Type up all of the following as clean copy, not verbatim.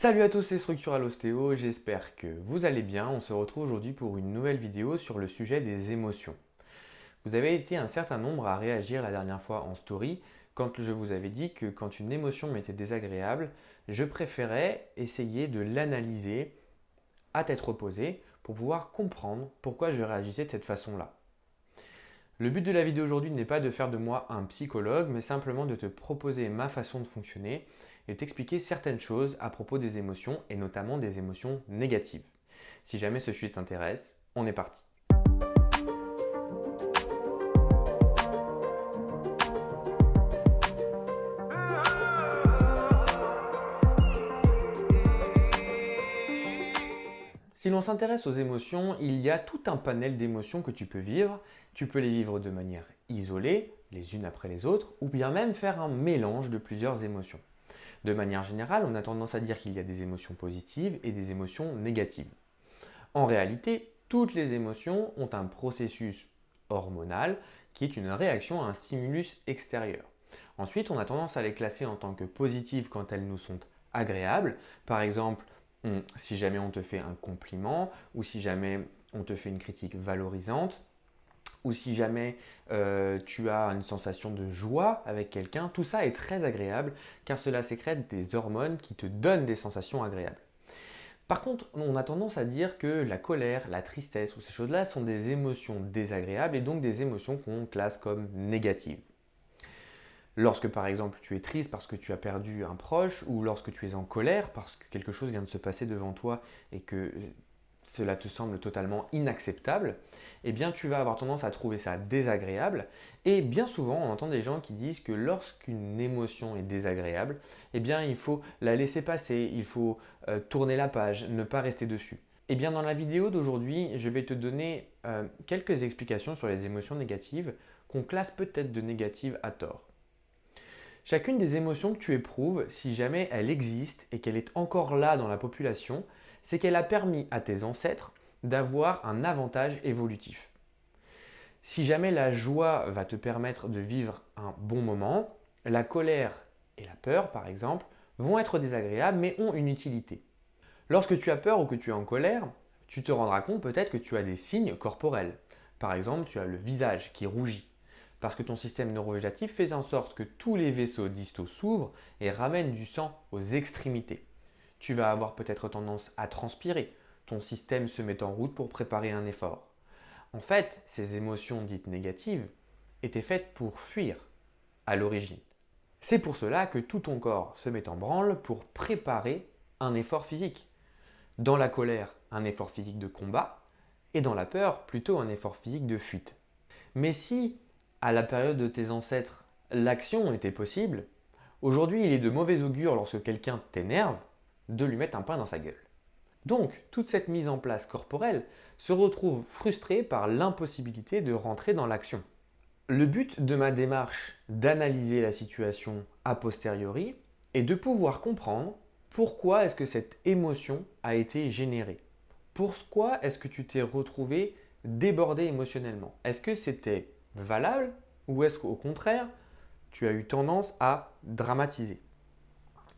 Salut à tous, c'est Structural Ostéo, j'espère que vous allez bien. On se retrouve aujourd'hui pour une nouvelle vidéo sur le sujet des émotions. Vous avez été un certain nombre à réagir la dernière fois en story quand je vous avais dit que quand une émotion m'était désagréable, je préférais essayer de l'analyser à tête reposée pour pouvoir comprendre pourquoi je réagissais de cette façon-là. Le but de la vidéo aujourd'hui n'est pas de faire de moi un psychologue, mais simplement de te proposer ma façon de fonctionner et t'expliquer certaines choses à propos des émotions et notamment des émotions négatives. Si jamais ce sujet t'intéresse, on est parti. Si l'on s'intéresse aux émotions, il y a tout un panel d'émotions que tu peux vivre. Tu peux les vivre de manière isolée, les unes après les autres, ou bien même faire un mélange de plusieurs émotions. De manière générale, on a tendance à dire qu'il y a des émotions positives et des émotions négatives. En réalité, toutes les émotions ont un processus hormonal qui est une réaction à un stimulus extérieur. Ensuite, on a tendance à les classer en tant que positives quand elles nous sont agréables. Par exemple, si jamais on te fait un compliment ou si jamais on te fait une critique valorisante ou si jamais tu as une sensation de joie avec quelqu'un, tout ça est très agréable car cela sécrète des hormones qui te donnent des sensations agréables. Par contre, on a tendance à dire que la colère, la tristesse ou ces choses-là sont des émotions désagréables et donc des émotions qu'on classe comme négatives. Lorsque par exemple tu es triste parce que tu as perdu un proche ou lorsque tu es en colère parce que quelque chose vient de se passer devant toi et que cela te semble totalement inacceptable, eh bien tu vas avoir tendance à trouver ça désagréable. Et bien souvent, on entend des gens qui disent que lorsqu'une émotion est désagréable, eh bien il faut la laisser passer, il faut tourner la page, ne pas rester dessus. Eh bien dans la vidéo d'aujourd'hui, je vais te donner quelques explications sur les émotions négatives qu'on classe peut-être de négatives à tort. Chacune des émotions que tu éprouves, si jamais elle existe et qu'elle est encore là dans la population, c'est qu'elle a permis à tes ancêtres d'avoir un avantage évolutif. Si jamais la joie va te permettre de vivre un bon moment, la colère et la peur, par exemple, vont être désagréables mais ont une utilité. Lorsque tu as peur ou que tu es en colère, tu te rendras compte peut-être que tu as des signes corporels. Par exemple, tu as le visage qui rougit, parce que ton système neurovégétatif fait en sorte que tous les vaisseaux distaux s'ouvrent et ramènent du sang aux extrémités. Tu vas avoir peut-être tendance à transpirer, ton système se met en route pour préparer un effort. En fait, ces émotions dites négatives étaient faites pour fuir à l'origine. C'est pour cela que tout ton corps se met en branle pour préparer un effort physique. Dans la colère, un effort physique de combat, et dans la peur, plutôt un effort physique de fuite. Mais si, à la période de tes ancêtres, l'action était possible, aujourd'hui il est de mauvais augure lorsque quelqu'un t'énerve de lui mettre un pain dans sa gueule. Donc, toute cette mise en place corporelle se retrouve frustrée par l'impossibilité de rentrer dans l'action. Le but de ma démarche d'analyser la situation a posteriori est de pouvoir comprendre pourquoi est-ce que cette émotion a été générée. Pourquoi est-ce que tu t'es retrouvé débordé émotionnellement? Est-ce que c'était valable ou est-ce qu'au contraire, tu as eu tendance à dramatiser?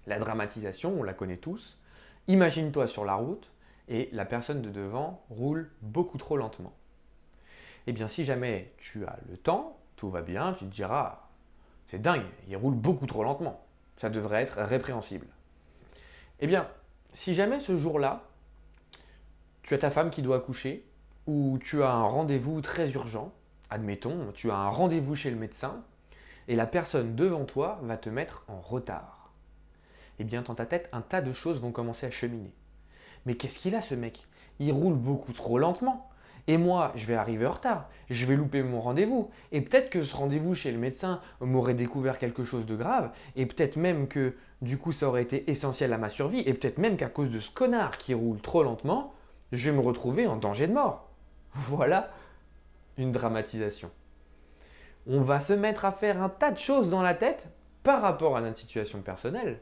La dramatisation, on la connaît tous. Imagine-toi sur la route et la personne de devant roule beaucoup trop lentement. Eh bien, si jamais tu as le temps, tout va bien, tu te diras, c'est dingue, il roule beaucoup trop lentement. Ça devrait être répréhensible. Eh bien, si jamais ce jour-là, tu as ta femme qui doit accoucher ou tu as un rendez-vous très urgent, admettons, tu as un rendez-vous chez le médecin et la personne devant toi va te mettre en retard. Eh bien, dans ta tête, un tas de choses vont commencer à cheminer. Mais qu'est-ce qu'il a ce mec? Il roule beaucoup trop lentement. Et moi, je vais arriver en retard. Je vais louper mon rendez-vous. Et peut-être que ce rendez-vous chez le médecin m'aurait découvert quelque chose de grave. Et peut-être même que du coup, ça aurait été essentiel à ma survie. Et peut-être même qu'à cause de ce connard qui roule trop lentement, je vais me retrouver en danger de mort. Voilà une dramatisation. On va se mettre à faire un tas de choses dans la tête par rapport à notre situation personnelle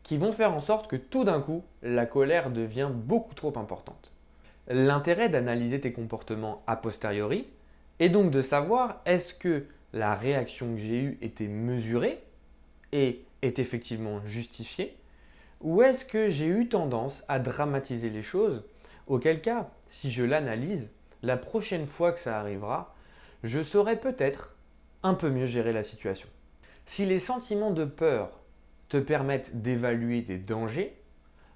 qui vont faire en sorte que tout d'un coup, la colère devient beaucoup trop importante. L'intérêt d'analyser tes comportements a posteriori est donc de savoir est-ce que la réaction que j'ai eue était mesurée et est effectivement justifiée Ou est-ce que j'ai eu tendance à dramatiser les choses? Auquel cas, si je l'analyse, la prochaine fois que ça arrivera, je saurai peut-être un peu mieux gérer la situation. Si les sentiments de peur te permettent d'évaluer des dangers,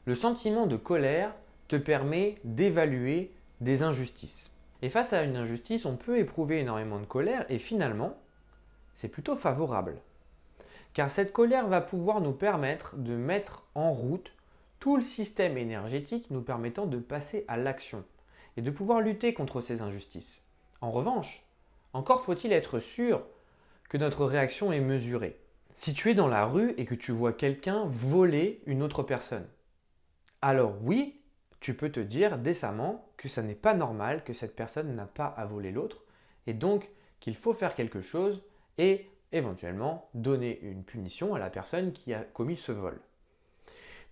le sentiment de colère te permet d'évaluer des injustices. Et face à une injustice, on peut éprouver énormément de colère et finalement, c'est plutôt favorable. Car cette colère va pouvoir nous permettre de mettre en route tout le système énergétique nous permettant de passer à l'action et de pouvoir lutter contre ces injustices. En revanche, encore faut-il être sûr que notre réaction est mesurée. Si tu es dans la rue et que tu vois quelqu'un voler une autre personne, alors oui, tu peux te dire décemment que ça n'est pas normal, que cette personne n'a pas à voler l'autre, et donc qu'il faut faire quelque chose et éventuellement donner une punition à la personne qui a commis ce vol.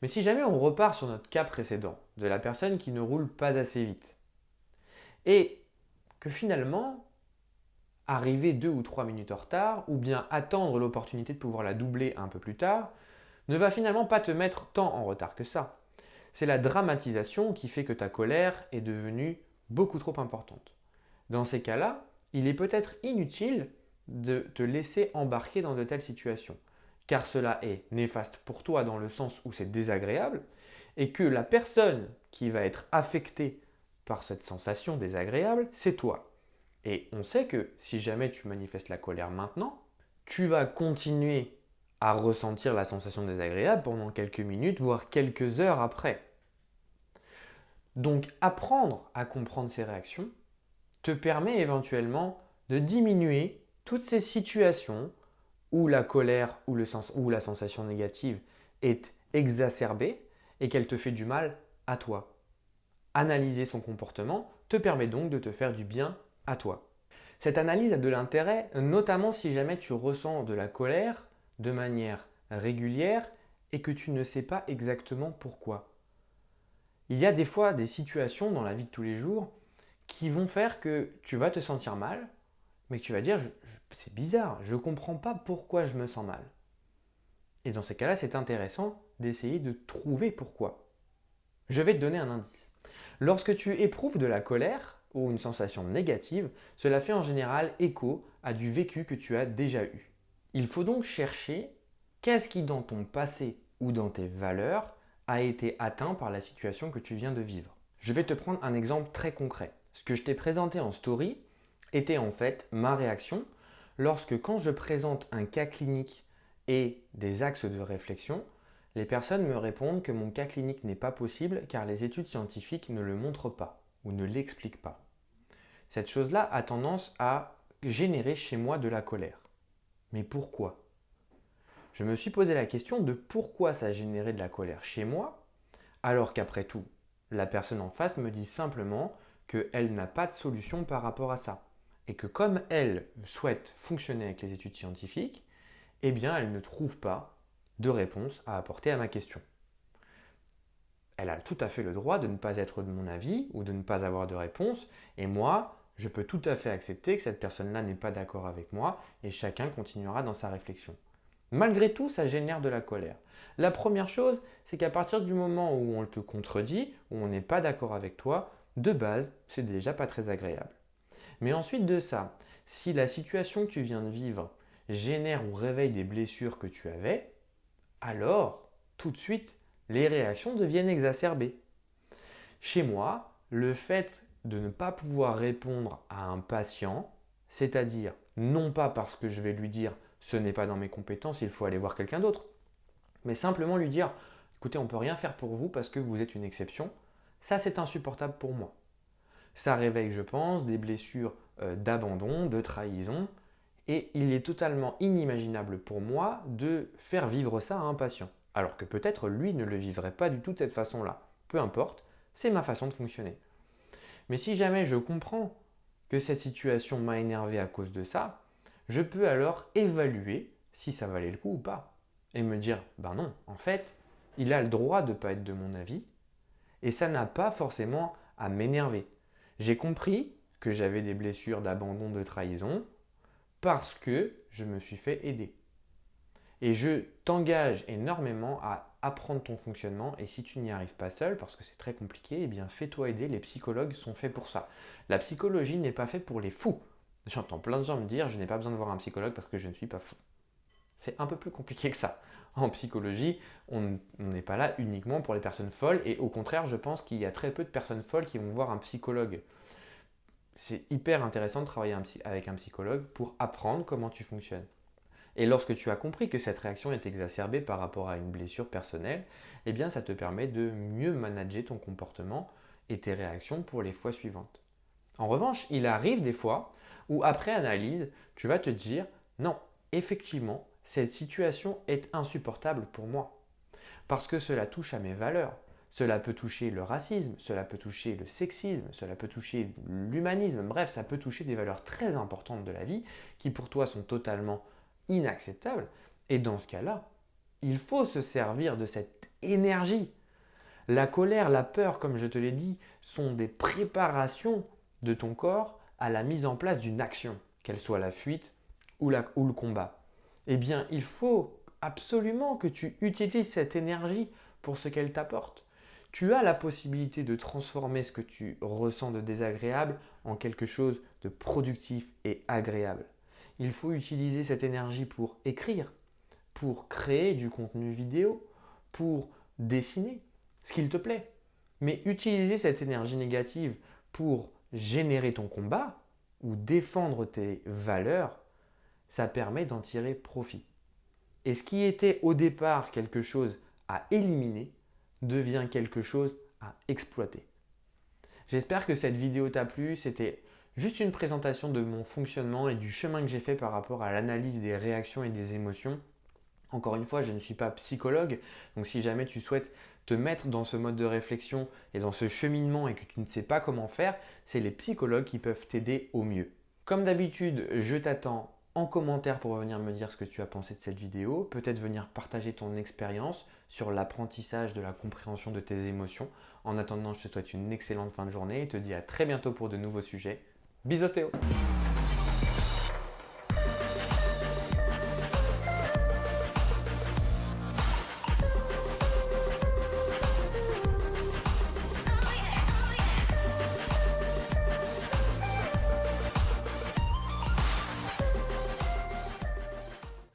Mais si jamais on repart sur notre cas précédent, de la personne qui ne roule pas assez vite, et que finalement, arriver 2 ou 3 minutes en retard, ou bien attendre l'opportunité de pouvoir la doubler un peu plus tard, ne va finalement pas te mettre tant en retard que ça. C'est la dramatisation qui fait que ta colère est devenue beaucoup trop importante. Dans ces cas-là, il est peut-être inutile de te laisser embarquer dans de telles situations, car cela est néfaste pour toi dans le sens où c'est désagréable, et que la personne qui va être affectée par cette sensation désagréable, c'est toi. Et on sait que si jamais tu manifestes la colère maintenant, tu vas continuer à ressentir la sensation désagréable pendant quelques minutes, voire quelques heures après. Donc apprendre à comprendre ces réactions te permet éventuellement de diminuer toutes ces situations où la colère ou la sensation négative est exacerbée et qu'elle te fait du mal à toi. Analyser son comportement te permet donc de te faire du bien à toi. Cette analyse a de l'intérêt, notamment si jamais tu ressens de la colère de manière régulière et que tu ne sais pas exactement pourquoi. Il y a des fois des situations dans la vie de tous les jours qui vont faire que tu vas te sentir mal, mais que tu vas dire c'est bizarre, je ne comprends pas pourquoi je me sens mal. Et dans ces cas-là, c'est intéressant d'essayer de trouver pourquoi. Je vais te donner un indice. Lorsque tu éprouves de la colère ou une sensation négative, cela fait en général écho à du vécu que tu as déjà eu. Il faut donc chercher qu'est-ce qui dans ton passé ou dans tes valeurs a été atteint par la situation que tu viens de vivre. Je vais te prendre un exemple très concret. Ce que je t'ai présenté en story était en fait ma réaction lorsque quand je présente un cas clinique et des axes de réflexion, les personnes me répondent que mon cas clinique n'est pas possible car les études scientifiques ne le montrent pas ou ne l'expliquent pas. Cette chose-là a tendance à générer chez moi de la colère. Mais pourquoi? Je me suis posé la question de pourquoi ça générait de la colère chez moi, alors qu'après tout, la personne en face me dit simplement qu'elle n'a pas de solution par rapport à ça. Et que comme elle souhaite fonctionner avec les études scientifiques, eh bien elle ne trouve pas de réponse à apporter à ma question. Elle a tout à fait le droit de ne pas être de mon avis ou de ne pas avoir de réponse, et moi, je peux tout à fait accepter que cette personne-là n'est pas d'accord avec moi, et chacun continuera dans sa réflexion. Malgré tout, ça génère de la colère. La première chose, c'est qu'à partir du moment où on te contredit, où on n'est pas d'accord avec toi, de base, c'est déjà pas très agréable. Mais ensuite de ça, si la situation que tu viens de vivre génère ou réveille des blessures que tu avais, alors tout de suite, les réactions deviennent exacerbées. Chez moi, le fait de ne pas pouvoir répondre à un patient, c'est-à-dire non pas parce que je vais lui dire ce n'est pas dans mes compétences, il faut aller voir quelqu'un d'autre, mais simplement lui dire écoutez, on ne peut rien faire pour vous parce que vous êtes une exception, ça c'est insupportable pour moi. Ça réveille, je pense, des blessures d'abandon, de trahison, et il est totalement inimaginable pour moi de faire vivre ça à un patient. Alors que peut-être lui ne le vivrait pas du tout de cette façon-là. Peu importe, c'est ma façon de fonctionner. Mais si jamais je comprends que cette situation m'a énervé à cause de ça, je peux alors évaluer si ça valait le coup ou pas. Et me dire, ben non, en fait, il a le droit de ne pas être de mon avis, et ça n'a pas forcément à m'énerver. J'ai compris que j'avais des blessures d'abandon, de trahison, parce que je me suis fait aider. Et je t'engage énormément à apprendre ton fonctionnement. Et si tu n'y arrives pas seul, parce que c'est très compliqué, eh bien fais-toi aider. Les psychologues sont faits pour ça. La psychologie n'est pas faite pour les fous. J'entends plein de gens me dire, je n'ai pas besoin de voir un psychologue parce que je ne suis pas fou. C'est un peu plus compliqué que ça. En psychologie, on n'est pas là uniquement pour les personnes folles. Et au contraire, je pense qu'il y a très peu de personnes folles qui vont voir un psychologue. C'est hyper intéressant de travailler avec un psychologue pour apprendre comment tu fonctionnes. Et lorsque tu as compris que cette réaction est exacerbée par rapport à une blessure personnelle, eh bien ça te permet de mieux manager ton comportement et tes réactions pour les fois suivantes. En revanche, il arrive des fois où après analyse, tu vas te dire non, effectivement, cette situation est insupportable pour moi parce que cela touche à mes valeurs. Cela peut toucher le racisme, cela peut toucher le sexisme, cela peut toucher l'humanisme, bref, ça peut toucher des valeurs très importantes de la vie qui pour toi sont totalement inacceptables. Et dans ce cas-là, il faut se servir de cette énergie. La colère, la peur, comme je te l'ai dit, sont des préparations de ton corps à la mise en place d'une action, qu'elle soit la fuite ou le combat. Eh bien, il faut absolument que tu utilises cette énergie pour ce qu'elle t'apporte. Tu as la possibilité de transformer ce que tu ressens de désagréable en quelque chose de productif et agréable. Il faut utiliser cette énergie pour écrire, pour créer du contenu vidéo, pour dessiner, ce qu'il te plaît. Mais utiliser cette énergie négative pour générer ton combat ou défendre tes valeurs, ça permet d'en tirer profit. Et ce qui était au départ quelque chose à éliminer devient quelque chose à exploiter. J'espère que cette vidéo t'a plu. C'était juste une présentation de mon fonctionnement et du chemin que j'ai fait par rapport à l'analyse des réactions et des émotions. Encore une fois, je ne suis pas psychologue, donc si jamais tu souhaites te mettre dans ce mode de réflexion et dans ce cheminement et que tu ne sais pas comment faire, c'est les psychologues qui peuvent t'aider au mieux. Comme d'habitude, je t'attends en commentaire pour venir me dire ce que tu as pensé de cette vidéo, peut-être venir partager ton expérience sur l'apprentissage de la compréhension de tes émotions. En attendant, je te souhaite une excellente fin de journée et te dis à très bientôt pour de nouveaux sujets. Bisous Théo!